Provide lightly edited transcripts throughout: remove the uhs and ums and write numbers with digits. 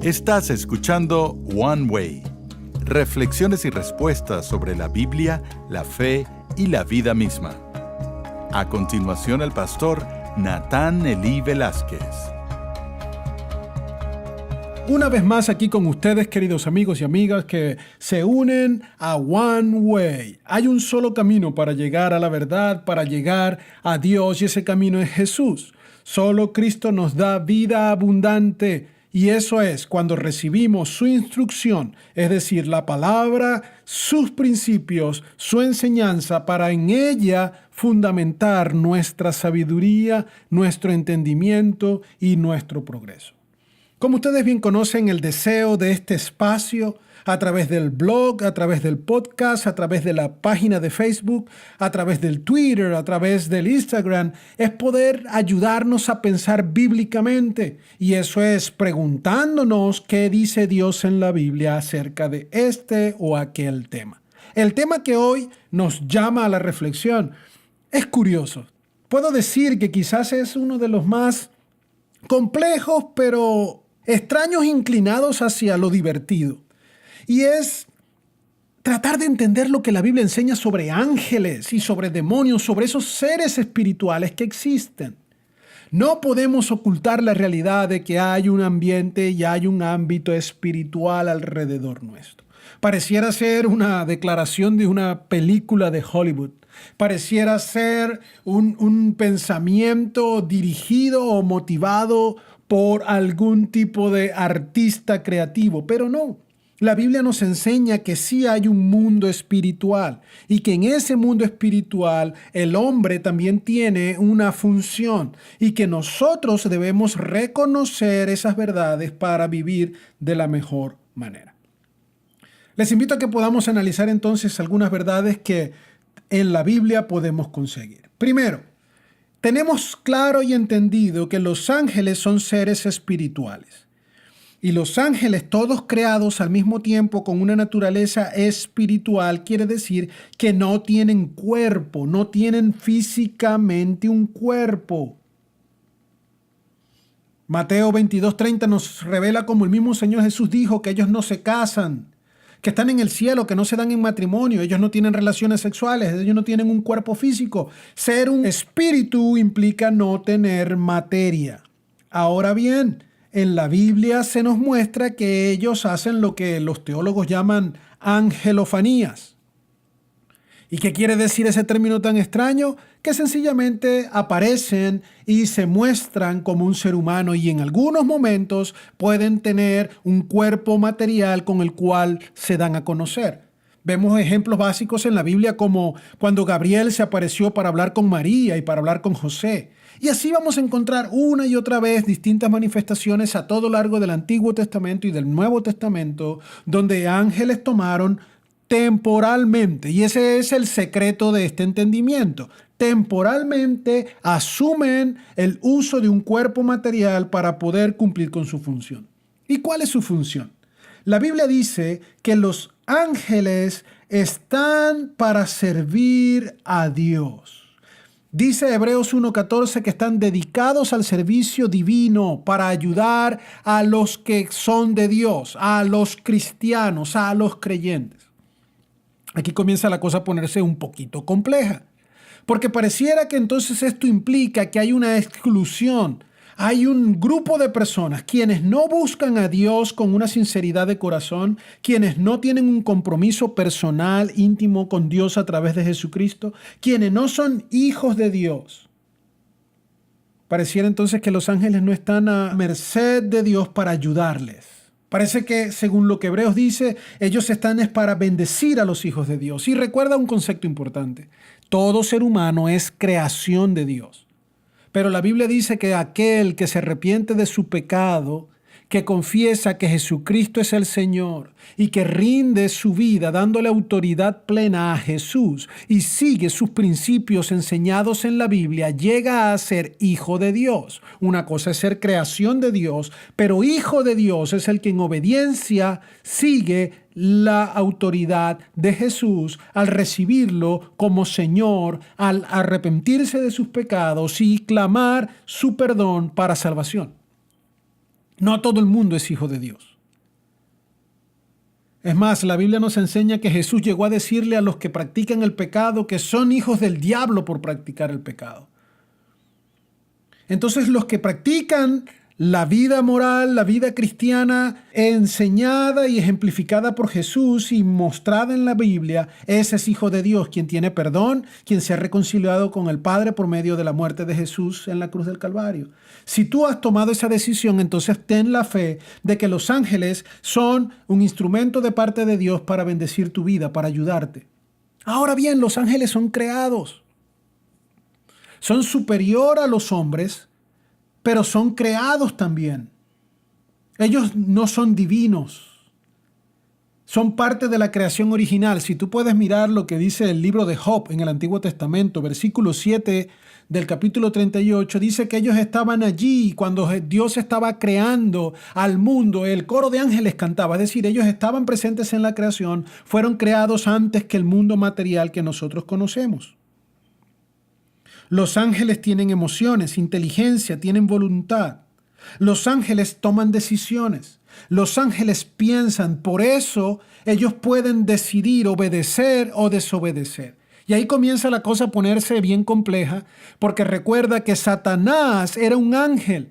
Estás escuchando One Way, reflexiones y respuestas sobre la Biblia, la fe y la vida misma. A continuación, el pastor Natán Elí Velázquez. Una vez más aquí con ustedes, queridos amigos y amigas que se unen a One Way. Hay un solo camino para llegar a la verdad, para llegar a Dios, y ese camino es Jesús. Solo Cristo nos da vida abundante, y eso es cuando recibimos su instrucción, es decir, la palabra, sus principios, su enseñanza, para en ella fundamentar nuestra sabiduría, nuestro entendimiento y nuestro progreso. Como ustedes bien conocen, el deseo de este espacio, a través del blog, a través del podcast, a través de la página de Facebook, a través del Twitter, a través del Instagram, es poder ayudarnos a pensar bíblicamente. Y eso es preguntándonos qué dice Dios en la Biblia acerca de este o aquel tema. El tema que hoy nos llama a la reflexión es curioso. Puedo decir que quizás es uno de los más complejos, pero extraños, inclinados hacia lo divertido. Y es tratar de entender lo que la Biblia enseña sobre ángeles y sobre demonios, sobre esos seres espirituales que existen. No podemos ocultar la realidad de que hay un ambiente y hay un ámbito espiritual alrededor nuestro. Pareciera ser una declaración de una película de Hollywood. Pareciera ser un pensamiento dirigido o motivado por algún tipo de artista creativo, pero no. La Biblia nos enseña que sí hay un mundo espiritual y que en ese mundo espiritual el hombre también tiene una función y que nosotros debemos reconocer esas verdades para vivir de la mejor manera. Les invito a que podamos analizar entonces algunas verdades que en la Biblia podemos conseguir. Primero, tenemos claro y entendido que los ángeles son seres espirituales. Y los ángeles, todos creados al mismo tiempo con una naturaleza espiritual, quiere decir que no tienen cuerpo, no tienen físicamente un cuerpo. Mateo 22:30 nos revela como el mismo Señor Jesús dijo que ellos no se casan, que están en el cielo, que no se dan en matrimonio, ellos no tienen relaciones sexuales, ellos no tienen un cuerpo físico. Ser un espíritu implica no tener materia. Ahora bien, en la Biblia se nos muestra que ellos hacen lo que los teólogos llaman angelofanías. ¿Y qué quiere decir ese término tan extraño? Que sencillamente aparecen y se muestran como un ser humano y en algunos momentos pueden tener un cuerpo material con el cual se dan a conocer. Vemos ejemplos básicos en la Biblia como cuando Gabriel se apareció para hablar con María y para hablar con José. Y así vamos a encontrar una y otra vez distintas manifestaciones a todo lo largo del Antiguo Testamento y del Nuevo Testamento donde ángeles tomaron temporalmente, y ese es el secreto de este entendimiento, temporalmente asumen el uso de un cuerpo material para poder cumplir con su función. ¿Y cuál es su función? La Biblia dice que los ángeles están para servir a Dios. Dice Hebreos 1:14 que están dedicados al servicio divino para ayudar a los que son de Dios, a los cristianos, a los creyentes. Aquí comienza la cosa a ponerse un poquito compleja, porque pareciera que entonces esto implica que hay una exclusión. Hay un grupo de personas quienes no buscan a Dios con una sinceridad de corazón, quienes no tienen un compromiso personal, íntimo con Dios a través de Jesucristo, quienes no son hijos de Dios. Pareciera entonces que los ángeles no están a merced de Dios para ayudarles. Parece que, según lo que Hebreos dice, ellos están es para bendecir a los hijos de Dios. Y recuerda un concepto importante. Todo ser humano es creación de Dios. Pero la Biblia dice que aquel que se arrepiente de su pecado, que confiesa que Jesucristo es el Señor y que rinde su vida dándole autoridad plena a Jesús y sigue sus principios enseñados en la Biblia, llega a ser hijo de Dios. Una cosa es ser creación de Dios, pero hijo de Dios es el que en obediencia sigue la autoridad de Jesús al recibirlo como Señor, al arrepentirse de sus pecados y clamar su perdón para salvación. No todo el mundo es hijo de Dios. Es más, la Biblia nos enseña que Jesús llegó a decirle a los que practican el pecado que son hijos del diablo por practicar el pecado. Entonces, los que practican la vida moral, la vida cristiana enseñada y ejemplificada por Jesús y mostrada en la Biblia, ese es hijo de Dios, quien tiene perdón, quien se ha reconciliado con el Padre por medio de la muerte de Jesús en la cruz del Calvario. Si tú has tomado esa decisión, entonces ten la fe de que los ángeles son un instrumento de parte de Dios para bendecir tu vida, para ayudarte. Ahora bien, los ángeles son creados. Son superior a los hombres, pero son creados también. Ellos no son divinos. Son parte de la creación original. Si tú puedes mirar lo que dice el libro de Job en el Antiguo Testamento, versículo 7 del capítulo 38, dice que ellos estaban allí cuando Dios estaba creando al mundo. El coro de ángeles cantaba, es decir, ellos estaban presentes en la creación, fueron creados antes que el mundo material que nosotros conocemos. Los ángeles tienen emociones, inteligencia, tienen voluntad. Los ángeles toman decisiones. Los ángeles piensan, por eso ellos pueden decidir obedecer o desobedecer. Y ahí comienza la cosa a ponerse bien compleja, porque recuerda que Satanás era un ángel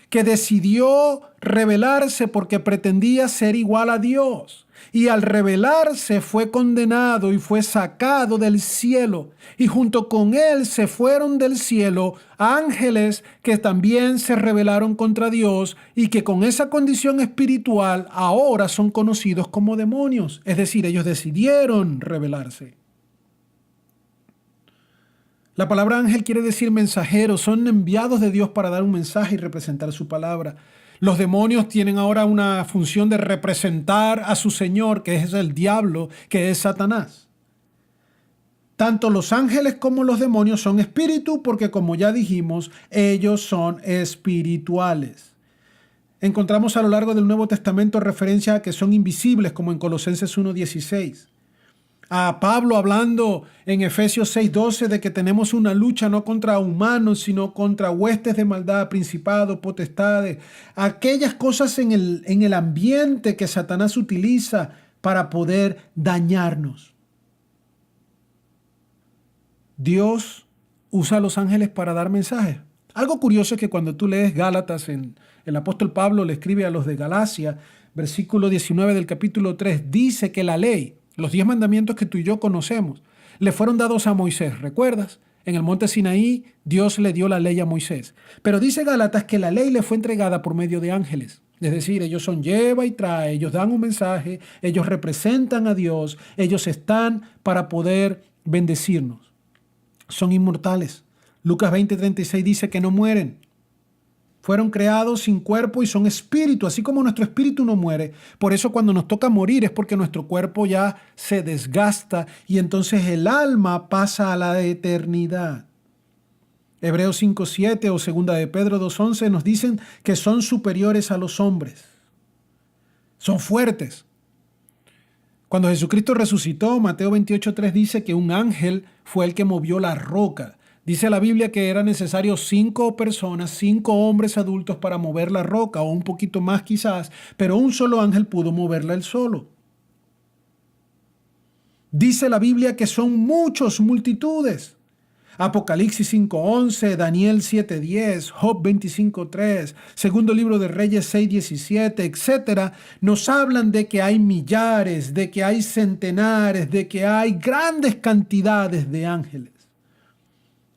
que decidió rebelarse porque pretendía ser igual a Dios. Y al rebelarse fue condenado y fue sacado del cielo. Y junto con él se fueron del cielo ángeles que también se rebelaron contra Dios y que con esa condición espiritual ahora son conocidos como demonios. Es decir, ellos decidieron rebelarse. La palabra ángel quiere decir mensajero, son enviados de Dios para dar un mensaje y representar su palabra. Los demonios tienen ahora una función de representar a su señor, que es el diablo, que es Satanás. Tanto los ángeles como los demonios son espíritu porque, como ya dijimos, ellos son espirituales. Encontramos a lo largo del Nuevo Testamento referencia a que son invisibles, como en Colosenses 1:16. A Pablo hablando en Efesios 6:12 de que tenemos una lucha no contra humanos, sino contra huestes de maldad, principados, potestades, aquellas cosas en el ambiente que Satanás utiliza para poder dañarnos. Dios usa a los ángeles para dar mensajes. Algo curioso es que cuando tú lees Gálatas, el apóstol Pablo le escribe a los de Galacia, versículo 19 del capítulo 3, dice que la ley, los 10 mandamientos que tú y yo conocemos, le fueron dados a Moisés. ¿Recuerdas? En el monte Sinaí, Dios le dio la ley a Moisés. Pero dice Gálatas que la ley le fue entregada por medio de ángeles. Es decir, ellos son lleva y trae, ellos dan un mensaje, ellos representan a Dios, ellos están para poder bendecirnos. Son inmortales. Lucas 20:36 dice que no mueren. Fueron creados sin cuerpo y son espíritu, así como nuestro espíritu no muere. Por eso cuando nos toca morir es porque nuestro cuerpo ya se desgasta y entonces el alma pasa a la eternidad. Hebreos 5:7 o 2 de Pedro 2:11 nos dicen que son superiores a los hombres. Son fuertes. Cuando Jesucristo resucitó, Mateo 28:3 dice que un ángel fue el que movió la roca. Dice la Biblia que era necesario 5 personas, 5 hombres adultos para mover la roca, o un poquito más quizás, pero un solo ángel pudo moverla él solo. Dice la Biblia que son muchos, multitudes. Apocalipsis 5:11, Daniel 7:10, Job 25:3, segundo libro de Reyes 6:17, etc. Nos hablan de que hay millares, de que hay centenares, de que hay grandes cantidades de ángeles.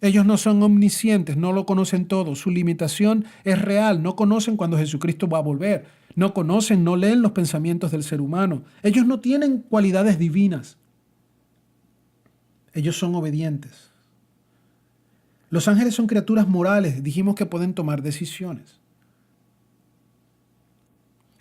Ellos no son omniscientes, no lo conocen todo. Su limitación es real. No conocen cuando Jesucristo va a volver. No conocen, no leen los pensamientos del ser humano. Ellos no tienen cualidades divinas. Ellos son obedientes. Los ángeles son criaturas morales. Dijimos que pueden tomar decisiones.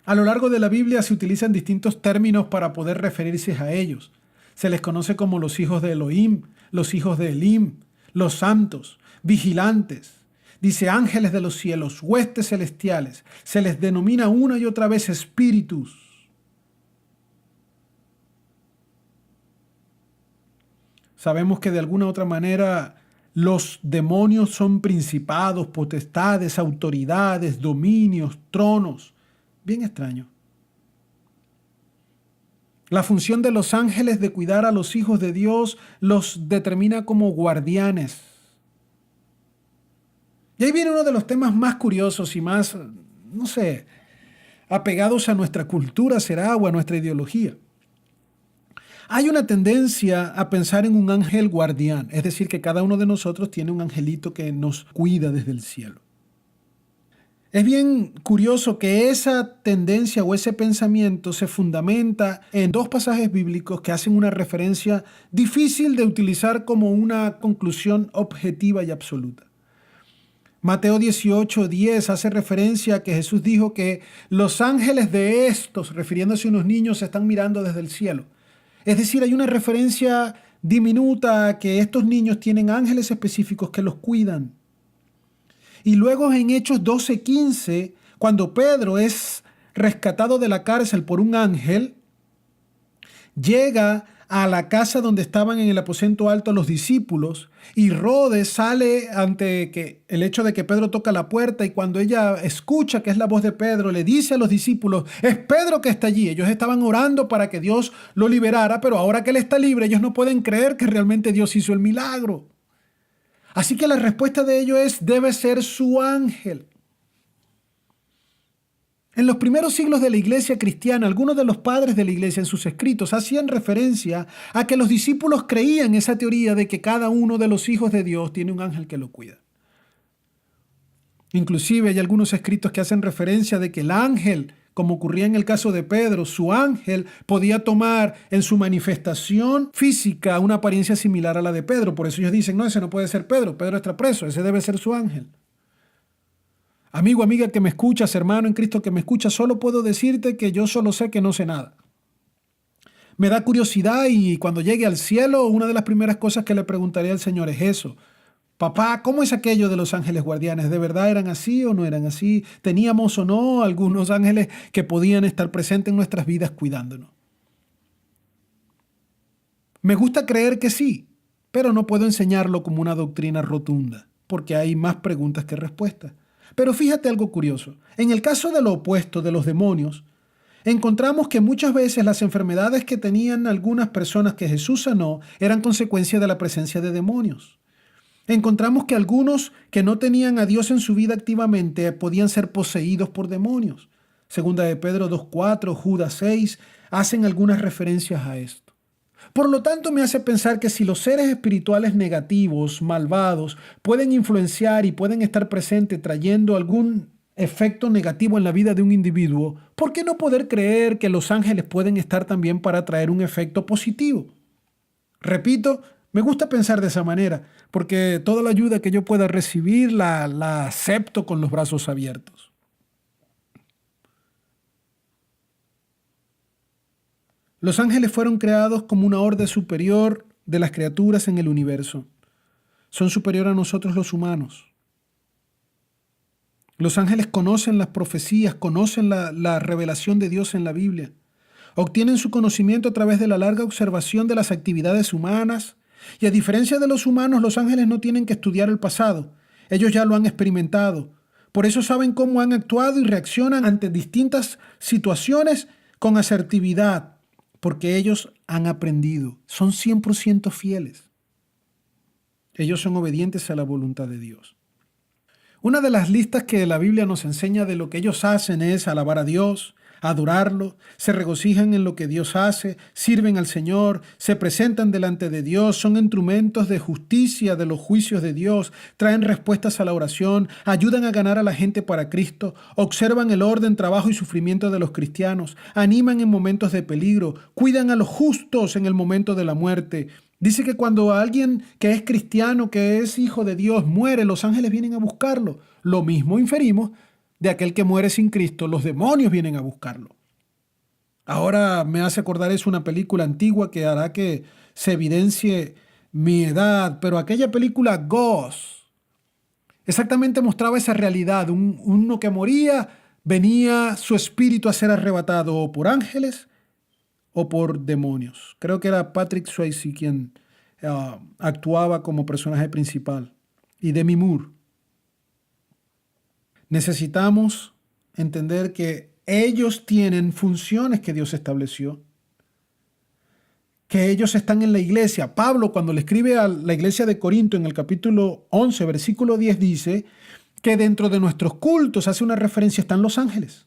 A lo largo de la Biblia se utilizan distintos términos para poder referirse a ellos. Se les conoce como los hijos de Elohim, los hijos de Elim, los santos, vigilantes. Dice ángeles de los cielos, huestes celestiales. Se les denomina una y otra vez espíritus. Sabemos que de alguna u otra manera los demonios son principados, potestades, autoridades, dominios, tronos. Bien extraño. La función de los ángeles de cuidar a los hijos de Dios los determina como guardianes. Y ahí viene uno de los temas más curiosos y más, no sé, apegados a nuestra cultura será o a nuestra ideología. Hay una tendencia a pensar en un ángel guardián, es decir, que cada uno de nosotros tiene un angelito que nos cuida desde el cielo. Es bien curioso que esa tendencia o ese pensamiento se fundamenta en dos pasajes bíblicos que hacen una referencia difícil de utilizar como una conclusión objetiva y absoluta. Mateo 18:10 hace referencia a que Jesús dijo que los ángeles de estos, refiriéndose a unos niños, están mirando desde el cielo. Es decir, hay una referencia diminuta a que estos niños tienen ángeles específicos que los cuidan. Y luego en Hechos 12:15, cuando Pedro es rescatado de la cárcel por un ángel, llega a la casa donde estaban en el aposento alto los discípulos y Rode sale ante el hecho de que Pedro toca la puerta, y cuando ella escucha que es la voz de Pedro, le dice a los discípulos, es Pedro que está allí. Ellos estaban orando para que Dios lo liberara, pero ahora que él está libre, ellos no pueden creer que realmente Dios hizo el milagro. Así que la respuesta de ellos es, debe ser su ángel. En los primeros siglos de la iglesia cristiana, algunos de los padres de la iglesia en sus escritos hacían referencia a que los discípulos creían esa teoría de que cada uno de los hijos de Dios tiene un ángel que lo cuida. Inclusive hay algunos escritos que hacen referencia de que el ángel, como ocurría en el caso de Pedro, su ángel podía tomar en su manifestación física una apariencia similar a la de Pedro. Por eso ellos dicen, no, ese no puede ser Pedro, Pedro está preso, ese debe ser su ángel. Amigo, amiga que me escuchas, hermano en Cristo que me escuchas, solo puedo decirte que yo solo sé que no sé nada. Me da curiosidad y cuando llegue al cielo, una de las primeras cosas que le preguntaré al Señor es eso. Papá, ¿cómo es aquello de los ángeles guardianes? ¿De verdad eran así o no eran así? ¿Teníamos o no algunos ángeles que podían estar presentes en nuestras vidas cuidándonos? Me gusta creer que sí, pero no puedo enseñarlo como una doctrina rotunda, porque hay más preguntas que respuestas. Pero fíjate algo curioso. En el caso de lo opuesto, de los demonios, encontramos que muchas veces las enfermedades que tenían algunas personas que Jesús sanó eran consecuencia de la presencia de demonios. Encontramos que algunos que no tenían a Dios en su vida activamente podían ser poseídos por demonios. Segunda de Pedro 2:4, Judas 6, hacen algunas referencias a esto. Por lo tanto, me hace pensar que si los seres espirituales negativos, malvados, pueden influenciar y pueden estar presentes trayendo algún efecto negativo en la vida de un individuo, ¿por qué no poder creer que los ángeles pueden estar también para traer un efecto positivo? Repito, me gusta pensar de esa manera, porque toda la ayuda que yo pueda recibir la acepto con los brazos abiertos. Los ángeles fueron creados como una orden superior de las criaturas en el universo. Son superiores a nosotros los humanos. Los ángeles conocen las profecías, conocen la revelación de Dios en la Biblia. Obtienen su conocimiento a través de la larga observación de las actividades humanas. Y a diferencia de los humanos, los ángeles no tienen que estudiar el pasado. Ellos ya lo han experimentado. Por eso saben cómo han actuado y reaccionan ante distintas situaciones con asertividad. Porque ellos han aprendido, son 100% fieles. Ellos son obedientes a la voluntad de Dios. Una de las listas que la Biblia nos enseña de lo que ellos hacen es alabar a Dios, adorarlo, se regocijan en lo que Dios hace, sirven al Señor, se presentan delante de Dios, son instrumentos de justicia de los juicios de Dios, traen respuestas a la oración, ayudan a ganar a la gente para Cristo, observan el orden, trabajo y sufrimiento de los cristianos, animan en momentos de peligro, cuidan a los justos en el momento de la muerte. Dice que cuando alguien que es cristiano, que es hijo de Dios, muere, los ángeles vienen a buscarlo. Lo mismo inferimos de aquel que muere sin Cristo, los demonios vienen a buscarlo. Ahora me hace acordar es una película antigua que hará que se evidencie mi edad, pero aquella película Ghost exactamente mostraba esa realidad. Uno que moría, venía su espíritu a ser arrebatado o por ángeles o por demonios. Creo que era Patrick Swayze quien actuaba como personaje principal y Demi Moore. Necesitamos entender que Ellos tienen funciones que Dios estableció, que ellos están en la iglesia. Pablo, cuando le escribe a la iglesia de Corinto en el capítulo 11, versículo 10, dice que dentro de nuestros cultos, hace una referencia, están los ángeles.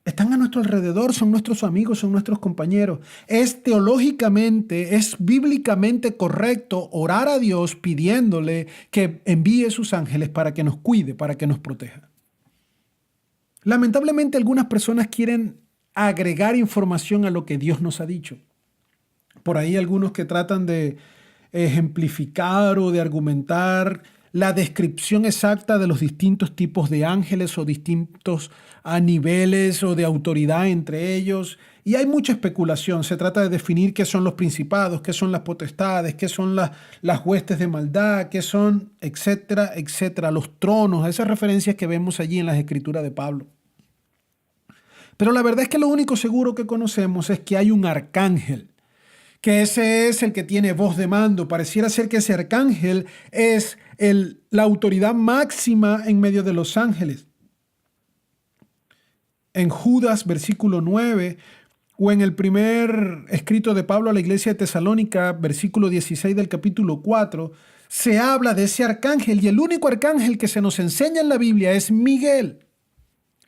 Están a nuestro alrededor, son nuestros amigos, son nuestros compañeros. Es teológicamente, es bíblicamente correcto orar a Dios pidiéndole que envíe sus ángeles para que nos cuide, para que nos proteja. Lamentablemente algunas personas quieren agregar información a lo que Dios nos ha dicho. Por ahí algunos que tratan de ejemplificar o de argumentar la descripción exacta de los distintos tipos de ángeles o distintos niveles o de autoridad entre ellos. Y hay mucha especulación. Se trata de definir qué son los principados, qué son las potestades, qué son las huestes de maldad, qué son, etcétera, etcétera, los tronos, esas referencias que vemos allí en las escrituras de Pablo. Pero la verdad es que lo único seguro que conocemos es que hay un arcángel, que ese es el que tiene voz de mando. Pareciera ser que ese arcángel es la autoridad máxima en medio de los ángeles. En Judas, versículo 9, o en el primer escrito de Pablo a la iglesia de Tesalónica, versículo 16 del capítulo 4, se habla de ese arcángel, y el único arcángel que se nos enseña en la Biblia es Miguel.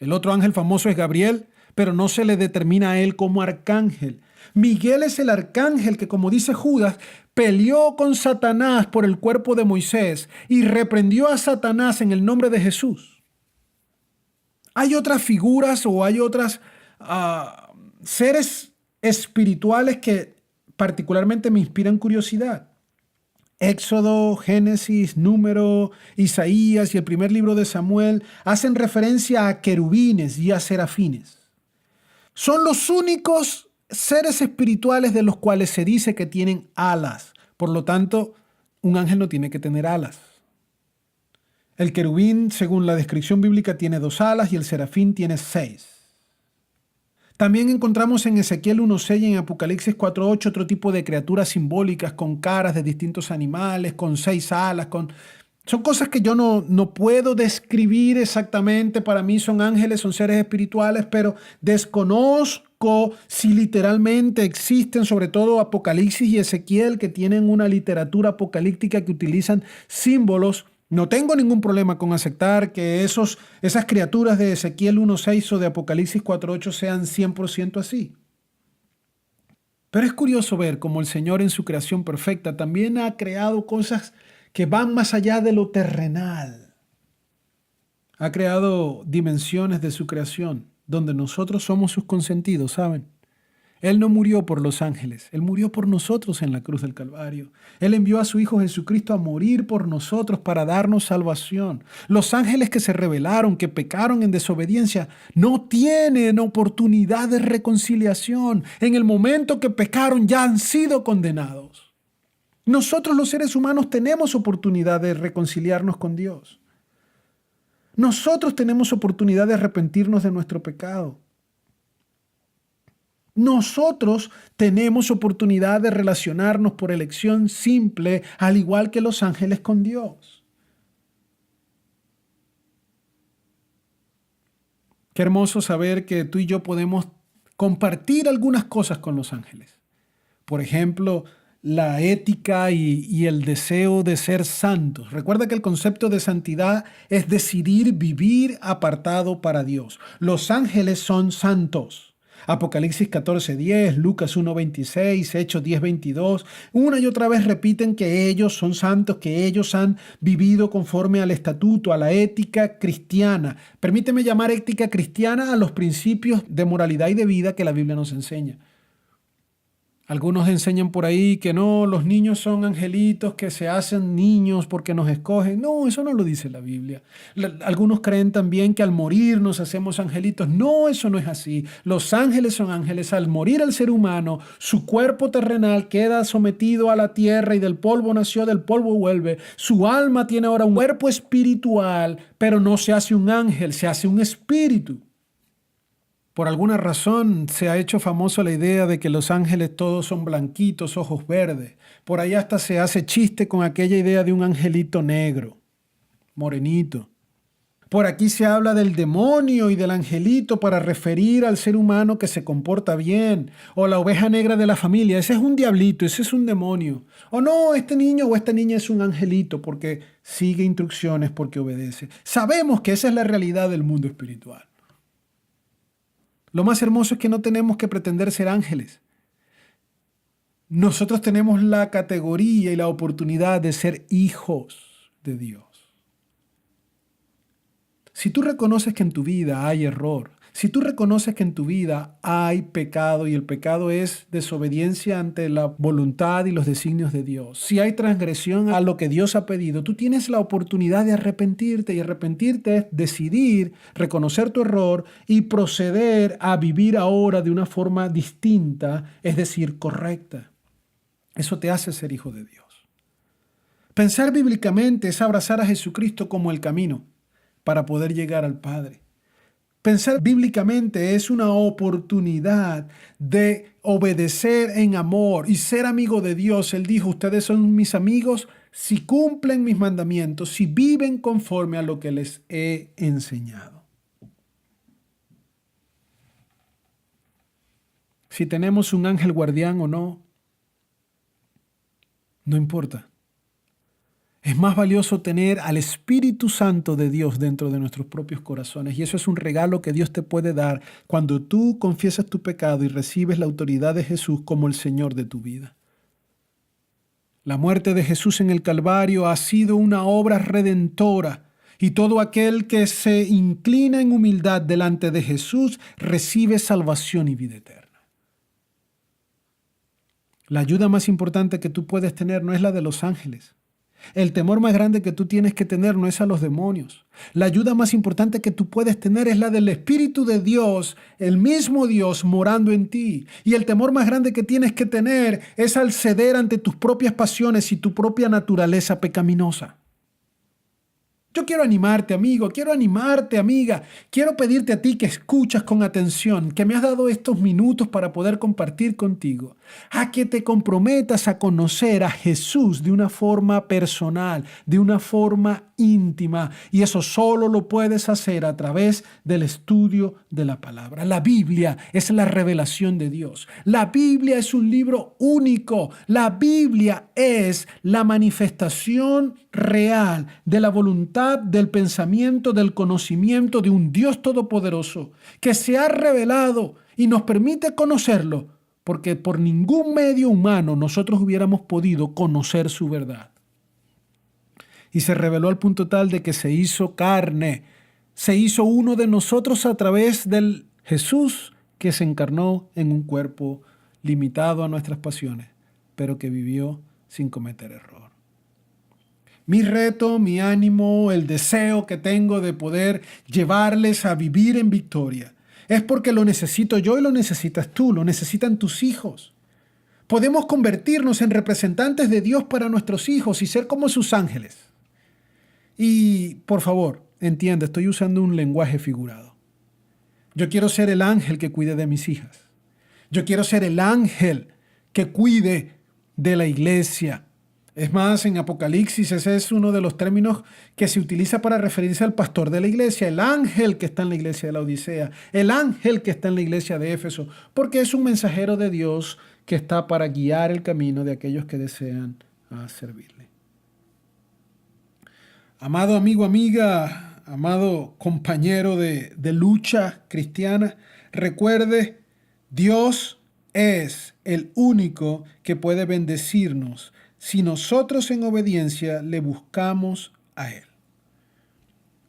El otro ángel famoso es Gabriel, pero no se le determina a él como arcángel. Miguel es el arcángel que, como dice Judas, peleó con Satanás por el cuerpo de Moisés y reprendió a Satanás en el nombre de Jesús. Hay otras figuras o hay otras seres espirituales que particularmente me inspiran curiosidad. Éxodo, Génesis, Número, Isaías y el primer libro de Samuel hacen referencia a querubines y a serafines. Son los únicos seres espirituales de los cuales se dice que tienen alas. Por lo tanto, un ángel no tiene que tener alas. El querubín, según la descripción bíblica, tiene 2 alas y el serafín tiene 6. También encontramos en Ezequiel 1:6 y en Apocalipsis 4:8 otro tipo de criaturas simbólicas con caras de distintos animales, con 6 alas, Son cosas que yo no puedo describir exactamente. Para mí son ángeles, son seres espirituales, pero desconozco si literalmente existen, sobre todo Apocalipsis y Ezequiel, que tienen una literatura apocalíptica que utilizan símbolos. No tengo ningún problema con aceptar que esas criaturas de Ezequiel 1:6 o de Apocalipsis 4:8 sean 100% así. Pero es curioso ver cómo el Señor en su creación perfecta también ha creado cosas que van más allá de lo terrenal. Ha creado dimensiones de su creación donde nosotros somos sus consentidos, ¿saben? Él no murió por los ángeles, Él murió por nosotros en la cruz del Calvario. Él envió a su Hijo Jesucristo a morir por nosotros para darnos salvación. Los ángeles que se rebelaron, que pecaron en desobediencia, no tienen oportunidad de reconciliación. En el momento que pecaron ya han sido condenados. Nosotros los seres humanos tenemos oportunidad de reconciliarnos con Dios. Nosotros tenemos oportunidad de arrepentirnos de nuestro pecado. Nosotros tenemos oportunidad de relacionarnos por elección simple, al igual que los ángeles con Dios. Qué hermoso saber que tú y yo podemos compartir algunas cosas con los ángeles. Por ejemplo, la ética y el deseo de ser santos. Recuerda que el concepto de santidad es decidir vivir apartado para Dios. Los ángeles son santos. Apocalipsis 14:10, Lucas 1:26, Hechos 10:22. Una y otra vez repiten que ellos son santos, que ellos han vivido conforme al estatuto, a la ética cristiana. Permíteme llamar ética cristiana a los principios de moralidad y de vida que la Biblia nos enseña. Algunos enseñan por ahí que no, los niños son angelitos que se hacen niños porque nos escogen. No, eso no lo dice la Biblia. Algunos creen también que al morir nos hacemos angelitos. No, eso no es así. Los ángeles son ángeles. Al morir el ser humano, su cuerpo terrenal queda sometido a la tierra y del polvo nació, del polvo vuelve. Su alma tiene ahora un cuerpo espiritual, pero no se hace un ángel, se hace un espíritu. Por alguna razón se ha hecho famosa la idea de que los ángeles todos son blanquitos, ojos verdes. Por ahí hasta se hace chiste con aquella idea de un angelito negro, morenito. Por aquí se habla del demonio y del angelito para referir al ser humano que se comporta bien, o la oveja negra de la familia. Ese es un diablito, ese es un demonio. O no, este niño o esta niña es un angelito porque sigue instrucciones, porque obedece. Sabemos que esa es la realidad del mundo espiritual. Lo más hermoso es que no tenemos que pretender ser ángeles. Nosotros tenemos la categoría y la oportunidad de ser hijos de Dios. Si tú reconoces que en tu vida hay error, si tú reconoces que en tu vida hay pecado y el pecado es desobediencia ante la voluntad y los designios de Dios, si hay transgresión a lo que Dios ha pedido, tú tienes la oportunidad de arrepentirte, y arrepentirte es decidir, reconocer tu error y proceder a vivir ahora de una forma distinta, es decir, correcta. Eso te hace ser hijo de Dios. Pensar bíblicamente es abrazar a Jesucristo como el camino para poder llegar al Padre. Pensar bíblicamente es una oportunidad de obedecer en amor y ser amigo de Dios. Él dijo, ustedes son mis amigos si cumplen mis mandamientos, si viven conforme a lo que les he enseñado. Si tenemos un ángel guardián o no, no importa. Es más valioso tener al Espíritu Santo de Dios dentro de nuestros propios corazones. Y eso es un regalo que Dios te puede dar cuando tú confiesas tu pecado y recibes la autoridad de Jesús como el Señor de tu vida. La muerte de Jesús en el Calvario ha sido una obra redentora. Y todo aquel que se inclina en humildad delante de Jesús recibe salvación y vida eterna. La ayuda más importante que tú puedes tener no es la de los ángeles. El temor más grande que tú tienes que tener no es a los demonios. La ayuda más importante que tú puedes tener es la del Espíritu de Dios, el mismo Dios morando en ti. Y el temor más grande que tienes que tener es al ceder ante tus propias pasiones y tu propia naturaleza pecaminosa. Yo quiero animarte, amigo, quiero animarte, amiga. Quiero pedirte a ti que escuchas con atención, que me has dado estos minutos para poder compartir contigo, a que te comprometas a conocer a Jesús de una forma personal, de una forma íntima. Y eso solo lo puedes hacer a través del estudio de la palabra. La Biblia es la revelación de Dios. La Biblia es un libro único. La Biblia es la manifestación real de la voluntad, del pensamiento, del conocimiento de un Dios todopoderoso que se ha revelado y nos permite conocerlo, porque por ningún medio humano nosotros hubiéramos podido conocer su verdad. Y se reveló al punto tal de que se hizo carne, se hizo uno de nosotros a través del Jesús que se encarnó en un cuerpo limitado a nuestras pasiones, pero que vivió sin cometer error. Mi reto, mi ánimo, el deseo que tengo de poder llevarles a vivir en victoria es porque lo necesito yo y lo necesitas tú, lo necesitan tus hijos. Podemos convertirnos en representantes de Dios para nuestros hijos y ser como sus ángeles. Y, por favor, entiende, estoy usando un lenguaje figurado. Yo quiero ser el ángel que cuide de mis hijas. Yo quiero ser el ángel que cuide de la iglesia. Es más, en Apocalipsis ese es uno de los términos que se utiliza para referirse al pastor de la iglesia, el ángel que está en la iglesia de la Odisea, el ángel que está en la iglesia de Éfeso, porque es un mensajero de Dios que está para guiar el camino de aquellos que desean servirle. Amado amigo, amiga, amado compañero de lucha cristiana, recuerde, Dios es el único que puede bendecirnos si nosotros en obediencia le buscamos a Él.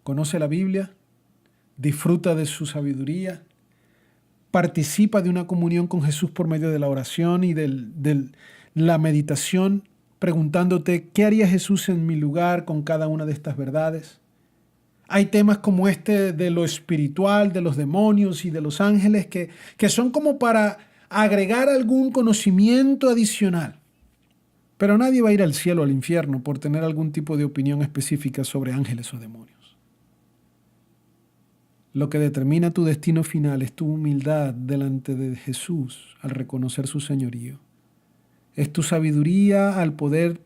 Conoce la Biblia, disfruta de su sabiduría, participa de una comunión con Jesús por medio de la oración y de la meditación, preguntándote, ¿qué haría Jesús en mi lugar con cada una de estas verdades? Hay temas como este de lo espiritual, de los demonios y de los ángeles que son como para agregar algún conocimiento adicional. Pero nadie va a ir al cielo o al infierno por tener algún tipo de opinión específica sobre ángeles o demonios. Lo que determina tu destino final es tu humildad delante de Jesús al reconocer su señorío. Es tu sabiduría al poder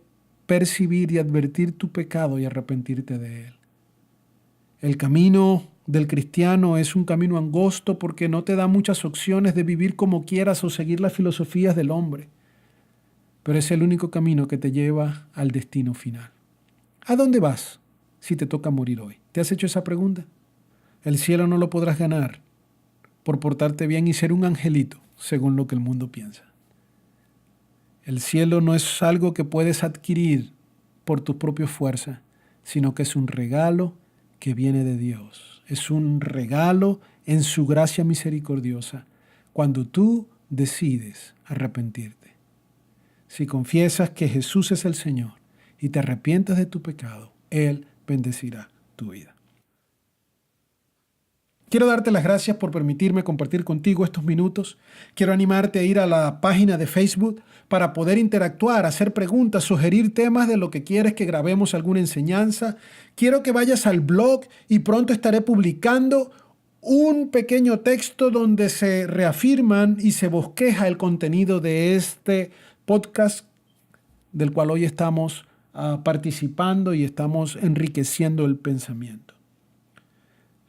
percibir y advertir tu pecado y arrepentirte de él. El camino del cristiano es un camino angosto porque no te da muchas opciones de vivir como quieras o seguir las filosofías del hombre. Pero es el único camino que te lleva al destino final. ¿A dónde vas si te toca morir hoy? ¿Te has hecho esa pregunta? El cielo no lo podrás ganar por portarte bien y ser un angelito, según lo que el mundo piensa. El cielo no es algo que puedes adquirir por tus propias fuerzas, sino que es un regalo que viene de Dios. Es un regalo en su gracia misericordiosa cuando tú decides arrepentirte. Si confiesas que Jesús es el Señor y te arrepientes de tu pecado, Él bendecirá tu vida. Quiero darte las gracias por permitirme compartir contigo estos minutos. Quiero animarte a ir a la página de Facebook para poder interactuar, hacer preguntas, sugerir temas de lo que quieres que grabemos alguna enseñanza. Quiero que vayas al blog y pronto estaré publicando un pequeño texto donde se reafirman y se bosqueja el contenido de este podcast del cual hoy estamos participando y estamos enriqueciendo el pensamiento.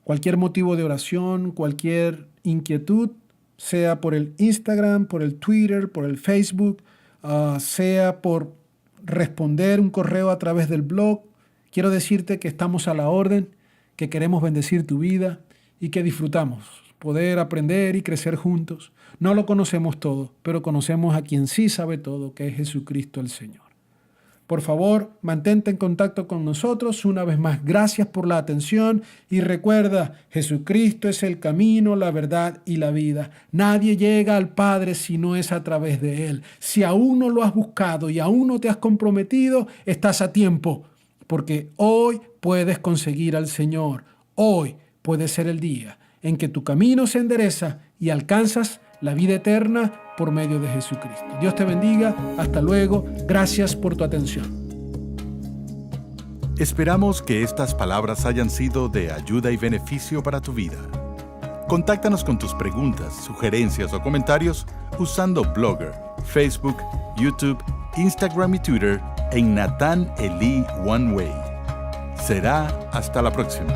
Cualquier motivo de oración, cualquier inquietud, sea por el Instagram, por el Twitter, por el Facebook, sea por responder un correo a través del blog, quiero decirte que estamos a la orden, que queremos bendecir tu vida y que disfrutamos poder aprender y crecer juntos. No lo conocemos todo, pero conocemos a quien sí sabe todo, que es Jesucristo el Señor. Por favor, mantente en contacto con nosotros. Una vez más, gracias por la atención y recuerda, Jesucristo es el camino, la verdad y la vida. Nadie llega al Padre si no es a través de Él. Si aún no lo has buscado y aún no te has comprometido, estás a tiempo, porque hoy puedes conseguir al Señor. Hoy puede ser el día en que tu camino se endereza y alcanzas la vida eterna por medio de Jesucristo. Dios te bendiga. Hasta luego. Gracias por tu atención. Esperamos que estas palabras hayan sido de ayuda y beneficio para tu vida. Contáctanos con tus preguntas, sugerencias o comentarios usando Blogger, Facebook, YouTube, Instagram y Twitter en Nathan Elí One Way. Será hasta la próxima.